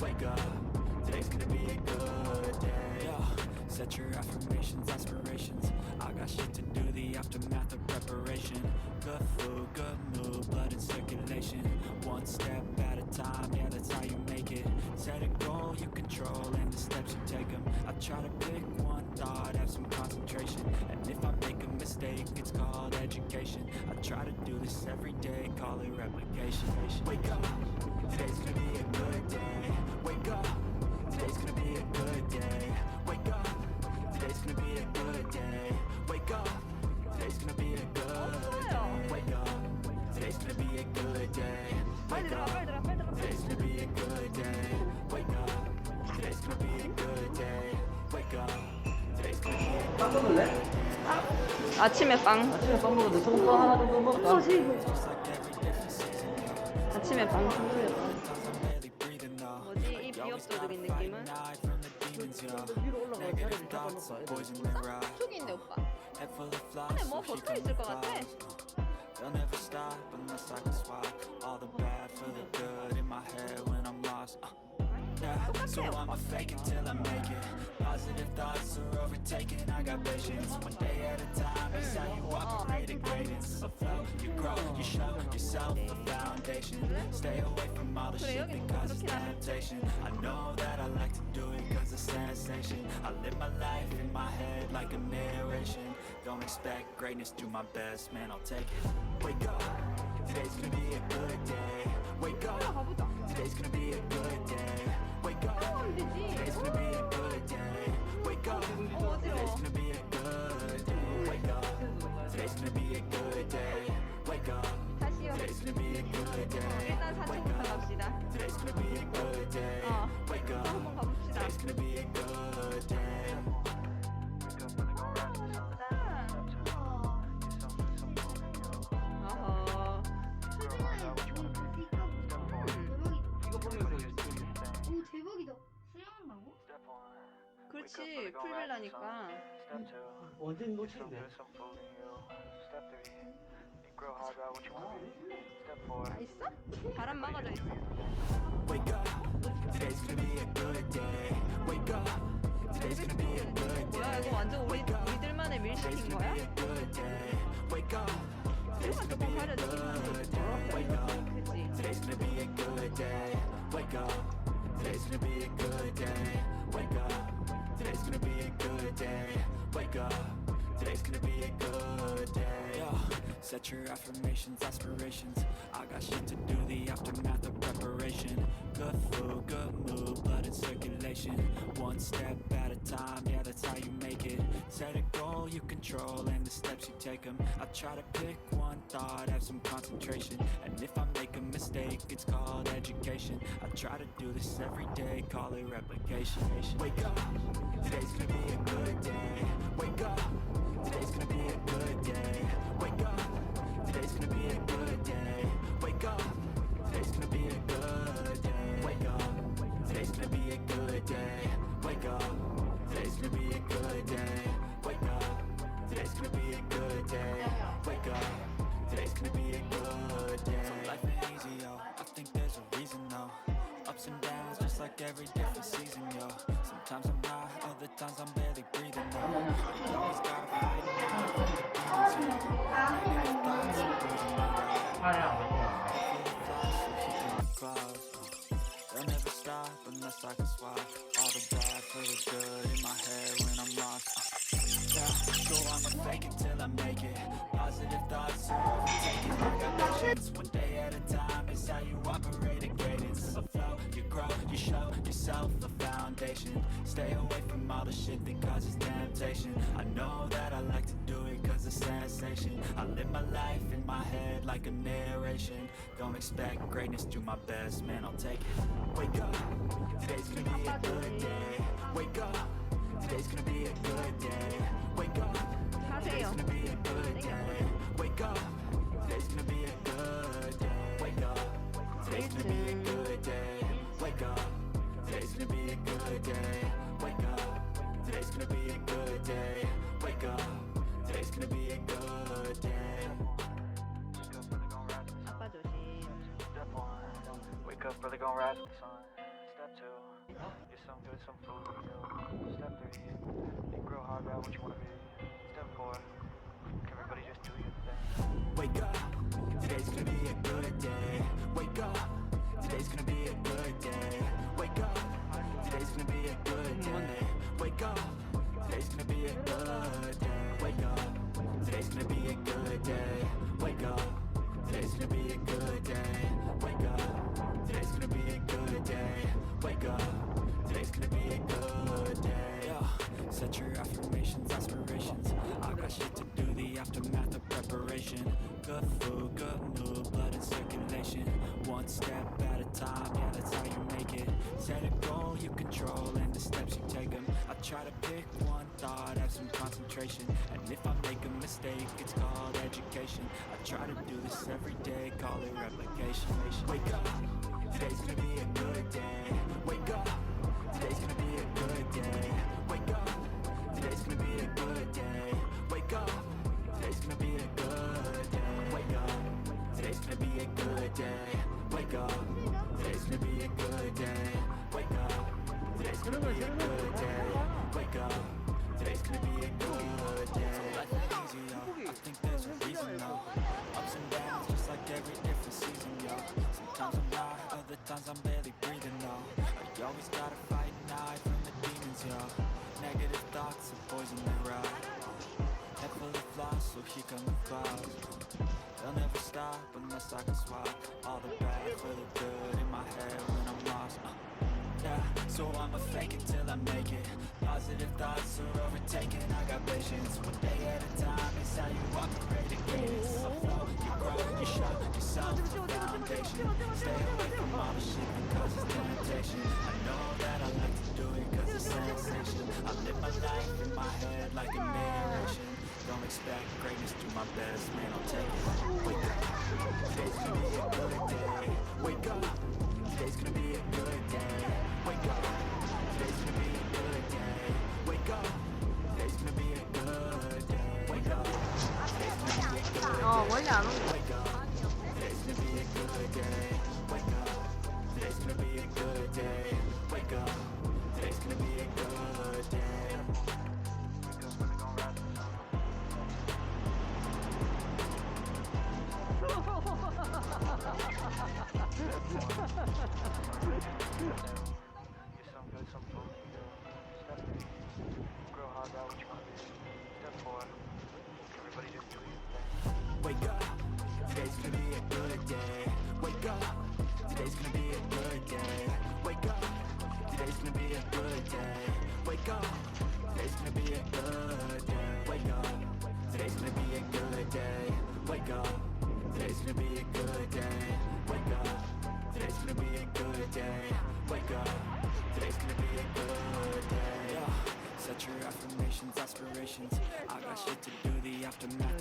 wake up. Today's gonna be a good day. Yeah. Set your affirmations, aspirations. I got shit to do, the aftermath of preparation. Good food, good mood, blood in circulation. One step at a time, yeah, that's how you make it. Set a goal you control and the steps you take them. I try to pick one thought, have some concentration. And if I make a mistake, it's called education. I try to do this every day, call it replication. Wake up, today's gonna be a good day. Wake up, today's gonna be a good day. Wake up, today's gonna be a good day. Wake up, today's gonna be a good day. Wake up, today's gonna be a good day. Wake up, today's gonna be a good day. Wake up, today's gonna be a good day. Wake up, today's gonna be a good day. 빵 먹을래? 아침에 빵. 아침에 빵 먹었는데 소금 하나 정도 먹을까? 아침에 빵 풍부했다. 뭐지? 이 비협조적인 느낌은? 위로 올라가서 자리를 잡아놓을까? 저기 있네 오빠. 안에 뭐 버터 있을 것 같아. They'll never stop unless I can swap all the bad for the good in my head when I'm lost. Yeah, so I'ma fake it till I make it. Positive thoughts are overtaken. I got patience. One day at a time. It's how you operate at greatness. Afloat, you grow, you show yourself a foundation. Stay away from all the shit that causes temptation. I know that I like to do it cause it's sensation. I live my life in my head like a narration. Don't expect greatness, do my best, man, I'll take it. Wake up, today's gonna be a good day. Wake up, today's gonna be a good day. Wake up, today's gonna be a good day. Wake up, today's gonna be a good day. Wake up, today's gonna be a good day. Wake up, today's gonna be a good day. 일단 4층부터 갑시다. Today's gonna be a good day. Wake up, 한번 가봅시다. today's gonna be a good day. 어허. 이거 보면서 오 대박이다. 수영한다고? 그렇지 풀빌라니까. 완전 놓치는데. 다 있어? 바람 막아져 있어. Wake up, today's gonna be a good day. Wake up, today's gonna be a good day. 뭐야 이거 완전 우리들만의 밀시킨 거야? Good day. Wake up, today's 이거 gonna 조금 be a 가려져. good day. Wake up, 그치? today's gonna be a good day. Wake up, today's gonna be a good day. Wake up, today's gonna be a good day. Wake up, today's gonna be a good day. Set your affirmations, aspirations. I got shit to do, the aftermath of preparation. Good food, good mood, blood in circulation. One step at a time, yeah, that's how you make it. Set a goal you control and the steps you take them. I try to pick one thought, have some concentration. And if I make a mistake, it's called education. I try to do this every day, call it replication. Wake up, today's gonna be a good day. Wake up, today's gonna be a good day. Wake up, today's gonna be a good day. Wake up, today's gonna be a good day. Wake up, today's gonna be a good day. Wake up, today's gonna be a good day. Wake up, today's gonna be a good day. Wake up, today's gonna be a good day. So life ain't easy, yo. I think there's a reason, though. Ups and downs, just like every different season, yo. Sometimes I'm high, other times I'm barely breathing, yo. You always gotta fight it, negative thoughts, they'll never stop unless I can swap all the bad for the good in my head when I'm lost. Yeah, so I'ma fake it till I make it. Positive thoughts are overtaken. I got patience. One day at a time is how you operate at greatness. Afloat, you grow, you show yourself a foundation. Stay away from all the shit that causes temptation. I know that I like to do it cause it's sensation. I live my life in my head like a narration. Don't expect greatness, do my best, man, I'll take it. Wake up, today's gonna be a good day. Wake up, today's gonna be a good day. Wake up, today's gonna be a good day. Wake up, today's gonna be a good day. Wake up, today's gonna be a good day. Wake up, today's gonna be a good day. Wake up, today's gonna be a good day. Wake up, today's gonna be a good day. 아빠 조심. Wake up, really gonna rise with the sun. Step 2, get some good, some food. Step 3, think real hard about what you wanna be. Step 4, everybody just do your thing. Wake up, today's gonna be a good day. Wake up, today's gonna be a good day. Wake up, today's gonna be a good day. Wake up, today's gonna be a good day. Wake up, today's gonna be a good day. Wake up, today's gonna be a good day. Wake up, today's gonna be a good day. Wake up, today's gonna be a good day. Yeah, set your affirmations, aspirations. I got shit to do, the aftermath of preparation. Good food, good mood, blood in circulation. One step at a time, yeah, that's how you make it. Set a goal you control and the steps you take them. I try to pick one thought, have some concentration. And if I make a mistake, it's called education. I try to do this every day, call it replication. Wake up, today's gonna be a good day. Wake up, today's gonna be a good day. Wake up, today's gonna be a good day. Wake up, today's gonna be a good day. Wake up, today's gonna be a good day. Wake up, today's gonna be a good day. Wake up, today's gonna be a good day. Wake up, today's gonna be a good day. So life ain't easy, yo. I think there's a reason, though. Ups and downs, just like every different season, yo. Sometimes I'm high, other times I'm barely breathing, though. You always gotta fight and hide from the demons, yo. Negative thoughts are poison they ride. Head full of flies, so here come the clouds. They'll never stop unless I can swap all the bad for the good in my head when I'm lost. Yeah, so I'ma fake it till I make it. Positive thoughts are overtaken, I got patience. One day at a time is how you operate again. It's a flow, you grow, you show yourself a foundation. Stay away from all the shit because it's temptation. I know that I like to do it cause it's sensation. I live my life in my head like a narration. Don't expect greatness, do my best, man, I'll take it. Wake up, today's gonna be a good day. Wake up, today's gonna be a good day. Wake up, today's gonna be a good day. Wake up, today's gonna be a good day. Wake up, today's gonna be a good day. 원래 안 오는 Wake up, today's gonna be a good day. Wake up, today's gonna be a good day. Wake up, today's gonna be a good day. Because when we gon' ride the sun. Get some good, some food. Step 3, think real hard about what you wanna be. Step 4, everybody just do your thing. Wake up, today's gonna be a good day. Wake up, today's gonna be a good day. Wake up, today's gonna be a good day. Wake up, today's gonna be a good day. Wake up, today's gonna be a good day. Wake up, today's gonna be a good day. Wake up, today's gonna be a good day. Wake up, today's gonna be a good day. Yeah. Set your affirmations, aspirations. I got shit to do, the aftermath